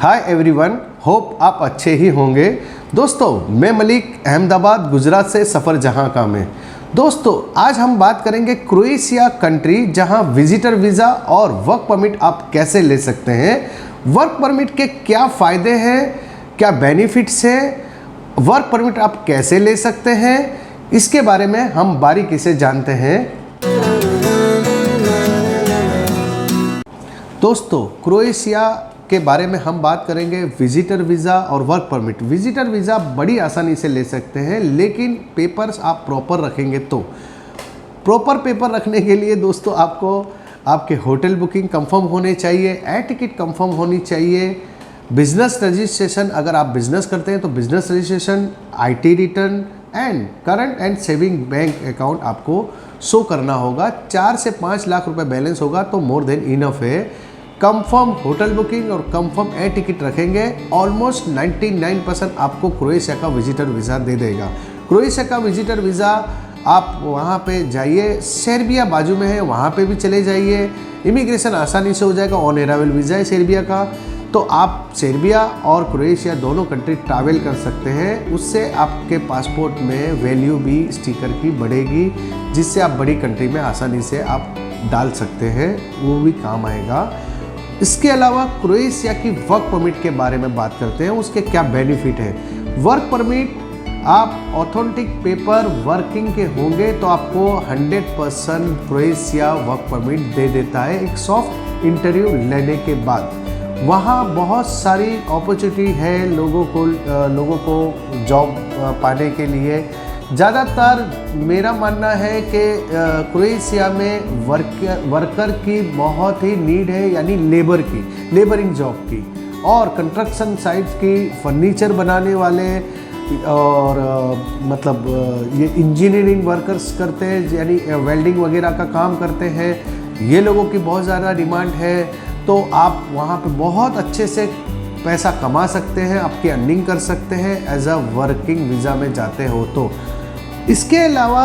Hi everyone, hope आप अच्छे ही होंगे। दोस्तों, मैं मलिक अहमदाबाद गुजरात से सफ़र जहां का मैं। दोस्तों, आज हम बात करेंगे क्रोएशिया कंट्री, जहां विजिटर वीज़ा और वर्क परमिट आप कैसे ले सकते हैं। वर्क परमिट के क्या फ़ायदे हैं, क्या बेनिफिट्स हैं, वर्क परमिट आप कैसे ले सकते हैं, इसके बारे में हम बारीकी से जानते हैं। दोस्तों, क्रोएशिया के बारे में हम बात करेंगे विजिटर वीज़ा और वर्क परमिट। विजिटर वीज़ा बड़ी आसानी से ले सकते हैं, लेकिन पेपर्स आप प्रॉपर रखेंगे तो। प्रॉपर पेपर रखने के लिए दोस्तों आपको आपके होटल बुकिंग कंफर्म होने चाहिए, एयर टिकट कंफर्म होनी चाहिए, बिजनेस रजिस्ट्रेशन, अगर आप बिजनेस करते हैं तो business registration, IT return and current and saving bank account आपको शो करना होगा। 4 से 5 लाख रुपए बैलेंस होगा तो मोर देन इनफ है। कंफर्म होटल बुकिंग और कंफर्म एयर टिकट रखेंगे, ऑलमोस्ट 99% आपको क्रोएशिया का विजिटर वीज़ा दे देगा। क्रोएशिया का विजिटर वीज़ा आप वहाँ पे जाइए, सर्बिया बाजू में है, वहाँ पे भी चले जाइए, इमिग्रेशन आसानी से हो जाएगा। ऑन अराइवल वीज़ा है सर्बिया का, तो आप सर्बिया और क्रोएशिया दोनों कंट्री ट्रैवल कर सकते हैं। उससे आपके पासपोर्ट में वैल्यू भी स्टिकर की बढ़ेगी, जिससे आप बड़ी कंट्री में आसानी से आप डाल सकते हैं, वो भी काम आएगा। इसके अलावा क्रोएशिया की वर्क परमिट के बारे में बात करते हैं, उसके क्या बेनिफिट है। वर्क परमिट आप ऑथेंटिक पेपर वर्किंग के होंगे तो आपको 100% क्रोएशिया वर्क परमिट दे देता है एक सॉफ्ट इंटरव्यू लेने के बाद। वहाँ बहुत सारी अपॉर्चुनिटी है लोगों को जॉब पाने के लिए। ज़्यादातर मेरा मानना है कि क्रोएशिया में वर्कर की बहुत ही नीड है, यानी लेबरिंग जॉब की, और कंस्ट्रक्शन साइट्स की, फर्नीचर बनाने वाले, और ये इंजीनियरिंग वर्कर्स करते हैं, यानी वेल्डिंग वगैरह का काम करते हैं, ये लोगों की बहुत ज़्यादा डिमांड है। तो आप वहाँ पे बहुत अच्छे से पैसा कमा सकते हैं, आपकी अर्निंग कर सकते हैं एज अ वर्किंग वीज़ा में जाते हो तो। इसके अलावा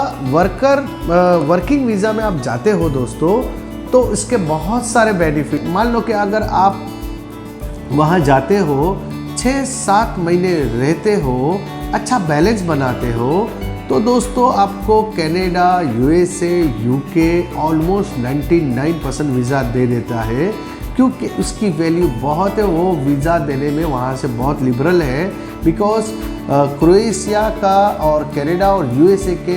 वर्किंग वीज़ा में आप जाते हो दोस्तों, तो इसके बहुत सारे बेनिफिट। मान लो कि अगर आप वहाँ जाते हो, 6-7 महीने रहते हो, अच्छा बैलेंस बनाते हो, तो दोस्तों आपको Canada, USA, UK almost 99% visa दे देता है, क्योंकि उसकी वैल्यू बहुत है। वो वीज़ा देने में वहाँ से बहुत लिबरल है, बिकॉज क्रोएशिया का और कनाडा और यूएसए के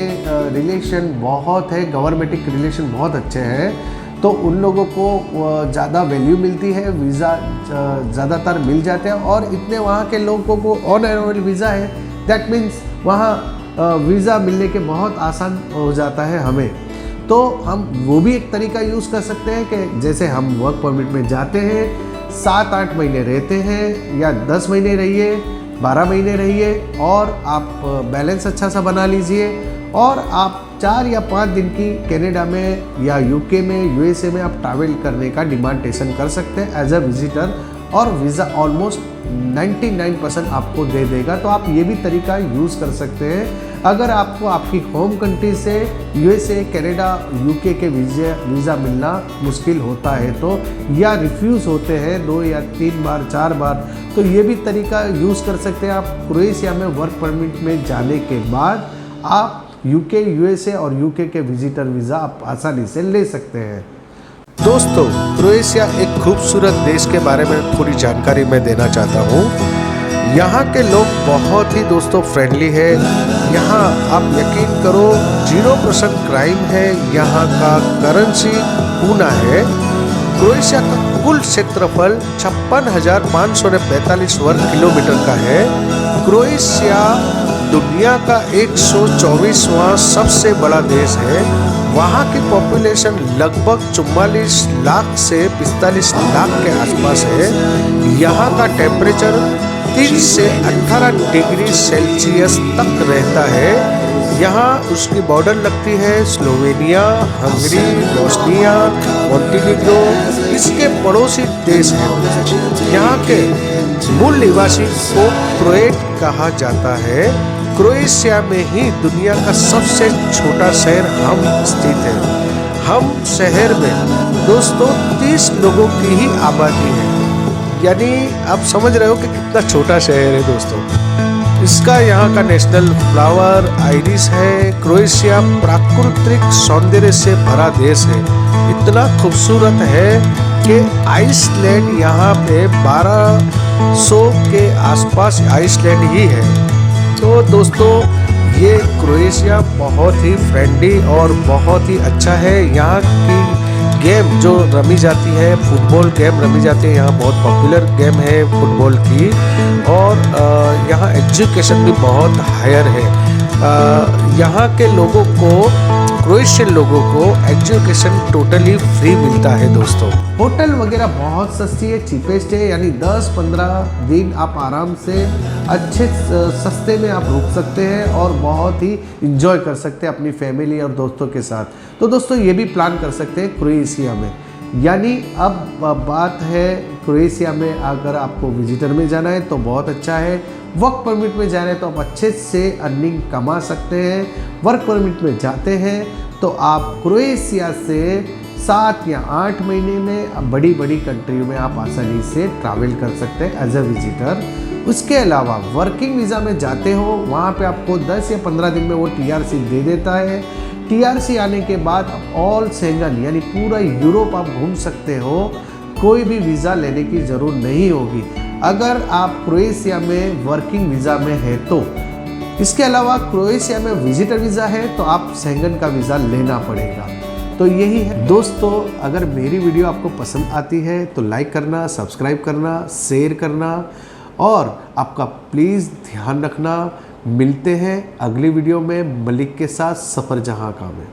रिलेशन बहुत है, गवर्नमेंटिक रिलेशन बहुत अच्छे हैं, तो उन लोगों को ज़्यादा वैल्यू मिलती है, वीज़ा ज़्यादातर मिल जाते हैं। और इतने वहाँ के लोगों को ऑन अराइवल वीज़ा है, दैट मीन्स वहाँ वीज़ा मिलने के बहुत आसान हो जाता है हमें। तो हम वो भी एक तरीका यूज़ कर सकते हैं कि जैसे हम वर्क परमिट में जाते हैं, 7-8 महीने रहते हैं, या 10 महीने रहिए, 12 महीने रहिए, और आप बैलेंस अच्छा सा बना लीजिए, और आप 4 या 5 दिन की कनाडा में या यूके में, यूएसए में आप ट्रैवल करने का डिमांडेशन कर सकते हैं एज अ विजिटर, और वीज़ा ऑलमोस्ट 99% आपको दे देगा। तो आप ये भी तरीका यूज़ कर सकते हैं। अगर आपको आपकी होम कंट्री से यूएसए, कनाडा, यूके के वीज़ा मिलना मुश्किल होता है तो, या रिफ्यूज़ होते हैं 2 या 3 बार 4 बार, तो ये भी तरीका यूज़ कर सकते हैं। आप क्रोएशिया में वर्क परमिट में जाने के बाद आप यूके, यूएसए और यूके के विजिटर वीज़ा आप आसानी से ले सकते हैं। दोस्तों, क्रोएशिया एक खूबसूरत देश के बारे में थोड़ी जानकारी मैं देना चाहता हूँ। यहाँ के लोग बहुत ही दोस्तों फ्रेंडली है। यहाँ आप यकीन करो 0% क्राइम है। यहाँ का करेंसी पूना है। क्रोएशिया का कुल क्षेत्रफल 56,545 वर्ग किलोमीटर का है। क्रोएशिया दुनिया का 124वां सबसे बड़ा देश है। वहाँ की पॉपुलेशन लगभग 44 लाख से 45 लाख के आसपास है। यहाँ का टेम्परेचर 30 से 18 डिग्री सेल्सियस तक रहता है। यहाँ उसकी बॉर्डर लगती है स्लोवेनिया, हंगरी, बोस्निया, मोंटेनिग्रो, इसके पड़ोसी देश हैं। यहाँ के मूल निवासी को क्रोएट कहा जाता है। क्रोएशिया में ही दुनिया का सबसे छोटा शहर हम स्थित है। हम शहर में दोस्तों 30 लोगों की ही आबादी है। यानी आप समझ रहे हो कि कितना छोटा शहर है दोस्तों। इसका यहाँ का नेशनल फ्लावर आइरिस है। क्रोएशिया प्राकृतिक सौंदर्य से भरा देश है, इतना खूबसूरत है कि आइसलैंड यहाँ पे 1200 के आसपास आइसलैंड ही है। तो दोस्तों ये क्रोएशिया बहुत ही फ्रेंडली और बहुत ही अच्छा है। यहाँ की गेम जो रमी जाती है, फुटबॉल गेम रमी जाती है, यहाँ बहुत पॉपुलर गेम है फुटबॉल की। और यहाँ एजुकेशन भी बहुत हायर है। यहाँ के लोगों को, क्रोएशियन लोगों को एजुकेशन टोटली फ्री मिलता है दोस्तों। होटल वगैरह बहुत सस्ती है, चीपेस्ट है, यानी 10-15 दिन आप आराम से अच्छे सस्ते में आप रुक सकते हैं और बहुत ही इंजॉय कर सकते हैं अपनी फैमिली और दोस्तों के साथ। तो दोस्तों ये भी प्लान कर सकते हैं क्रोएशिया में। यानी अब बात है क्रोएशिया में अगर आपको विजिटर में जाना है तो बहुत अच्छा है, वर्क परमिट में जाना है तो आप अच्छे से अर्निंग कमा सकते हैं। वर्क परमिट में जाते हैं तो आप क्रोएशिया से 7 या 8 महीने में बड़ी बड़ी कंट्रियों में आप आसानी से ट्रैवल कर सकते हैं एज अ विजिटर। उसके अलावा वर्किंग वीज़ा में जाते हो, वहाँ पे आपको 10 या 15 दिन में वो TRC दे देता है। TRC आने के बाद आप ऑल सेंगन यानी पूरा यूरोप आप घूम सकते हो, कोई भी वीज़ा लेने की ज़रूरत नहीं होगी अगर आप क्रोएशिया में वर्किंग वीज़ा में है तो। इसके अलावा क्रोएशिया में विजिटर वीज़ा है तो आप सेंगन का वीज़ा लेना पड़ेगा। तो यही है दोस्तों। अगर मेरी वीडियो आपको पसंद आती है तो लाइक करना, सब्सक्राइब करना, शेयर करना और आपका प्लीज़ ध्यान रखना। मिलते हैं अगली वीडियो में मलिक के साथ सफ़र जहाँ का में।